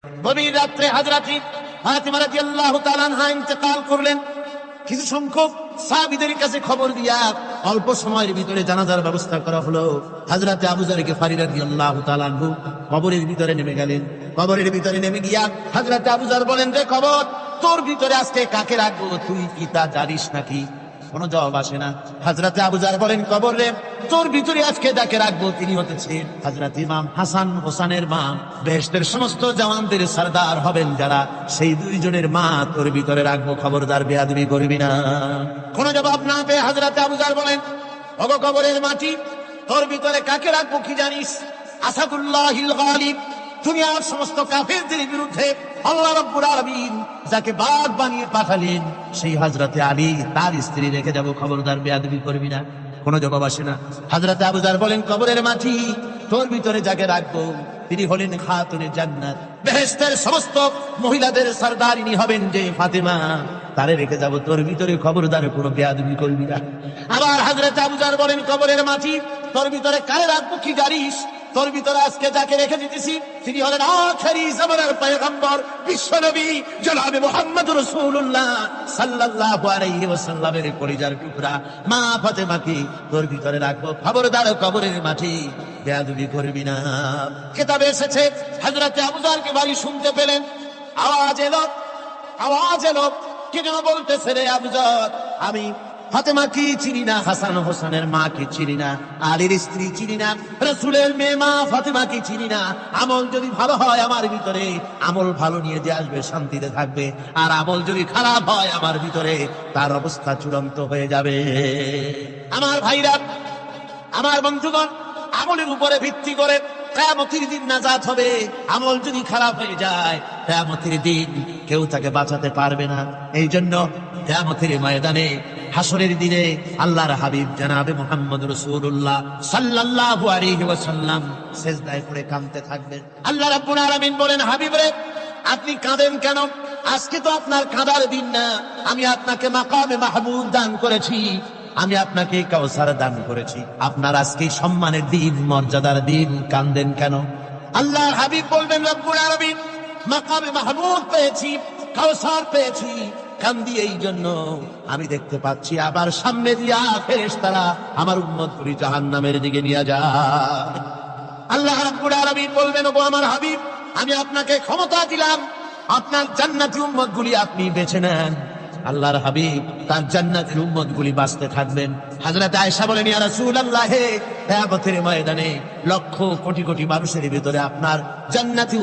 গভীর রাত্রে হযরত ফাতিমা রাদিয়াল্লাহু তাআলা আনহা ইন্তেকাল করলেন। কিছু সংখ্যক সাহাবীদের কাছে খবর দিয়া অল্প সময়ের ভিতরে জানাজার ব্যবস্থা করা হলো। হযরত আবু যর গিফারী রাদিয়াল্লাহু তাআলা আনহু কবরের ভিতরে নেমে গেলেন। কবরের ভিতরে নেমে গিয়া হযরত আবু যর বলেন, রে কবর, তোর ভিতরে আজকে কাকে রাখবো, তুই কি তা জানিস নাকি? কোনো জবাব আসে না। হযরত আবু যর বলেন, কবর রে, তোর ভিতরে আজকে যাকে রাখবো তিনি হতেছেন হযরত ইমাম হাসান হোসেনের মা। বেহেশতের সমস্ত জওয়ানদের সরদার হবেন যারা, সেই দুইজনের মা তোর ভিতরে রাখবো, খবরদার বেয়াদবি করবি না। কোনো জবাব না পেয়ে হযরত আবু যর বলেন, ওগো কবরের মাটি, তোর ভিতরে কাকে রাখবো কি জানিস? আসাদুল্লাহিল গালিব, দুনিয়ার সমস্ত কাফেরদের বিরুদ্ধে আল্লাহ রাব্বুল আলামিন যাকে বাঘ বানিয়ে পাঠালেন, সেই হযরত আলী তার স্ত্রী রেখে যাব, খবরদার বেয়াদবি করবি না। কোনো জবাব আসে না। হযরত আবু যর বলেন, কবরের মাটি, তোর ভিতরে যাকে রাখবো তিনি হলেন খাতুনে জান্নাত, বেহেশতের সমস্ত মহিলাদের সরদারিনী হবেন যে ফাতেমা, তারে রেখে যাব, তোর ভিতরে খবরদার কোনো বেয়াদবি করবি না। আবার হযরত আবু যর বলেন, কবরের মাটি, তোর ভিতরে কারে রাখবো কি জানিস? তোর ভিতরে আজকে যাকে রেখে দিতেছি তিনি হলেন আখেরি জামানার পয়গম্বর বিশ্বনবী জনাবে মুহাম্মদুর রাসূলুল্লাহ সাল্লাল্লাহু আলাইহি ওয়াসাল্লামের কলিজার টুকরা মা ফাতেমাকে তোর ভিতরে রাখবো, খবরদার কবরের মাটি বেয়াদবি করবি না। কিতাবে এসেছে হযরত আবু যরকে বাড়ি শুনতে পেলেন, আওয়াজ এলো, কে যেন বলতেছে, রে আবু যর, আমি ফাতেমা কি চিনি না, হাসান হোসেনের মা কি চিনি না, আলীর স্ত্রী চিনি না, রাসূলের মেয়ে মা ফাতেমা কি চিনি না। আমল যদি ভালো হয় আমার ভিতরে, আমল ভালো নিয়ে যে আসবে শান্তিতে থাকবে, আর আমল যদি খারাপ হয় আমার ভিতরে, তার অবস্থা চূড়ান্ত হয়ে যাবে। আমার ভাইরা, আমার বন্ধুগণ, আমলের উপরে ভিত্তি করে কিয়ামতের দিন নাজাত হবে। আমল যদি খারাপ হয়ে যায় কিয়ামতের দিন কেউ তাকে বাঁচাতে পারবে না। এই জন্য কিয়ামতের ময়দানে, হাসরের দিনে আল্লাহর হাবিব জনাবে মুহাম্মদ রাসূলুল্লাহ সাল্লাল্লাহু আলাইহি ওয়াসাল্লাম সিজদায় পড়ে কাঁদতে থাকবেন। আল্লাহ রাব্বুল আলামিন বলেন, হাবিব রে, আপনি কাঁদেন কেন? আজকে তো আপনার কাঁদার দিন না, আমি আপনাকে মাকামে মাহমুদ দান করেছি, আমি আপনাকে কাউসার দান করেছি, আপনার আজকে সম্মানের দিন, মর্যাদার দিন, কাঁদেন কেন? আল্লাহর হাবিব বলবেন, রব্বুল আলামিন, মাকামে মাহমুদ পেয়েছি, কাউসার পেয়েছি, কান্দি এই জন্য আমি দেখতে পাচ্ছি আবার সামনে দিয়া ফেরেশতারা আমার উম্মতগুলি জাহান্নামের দিকে নিয়ে যায়। আল্লাহ রাব্বুল আলামিন বলবেন, ওগো আমার হাবিব, আমি আপনাকে ক্ষমতা দিলাম, আপনার জান্নাতি উম্মতগুলি আপনি বেছে নেন। আল্লাহর হাবিব তার জান্নাতের উম্মতগুলি বাঁচতে থাকবেন। হযরত আয়েশা বলেন, ইয়া রাসূলুল্লাহ, কিয়ামতের ময়দানে লক্ষ কোটি কোটি মানুষের ভিতরে আপনার জান্নাতি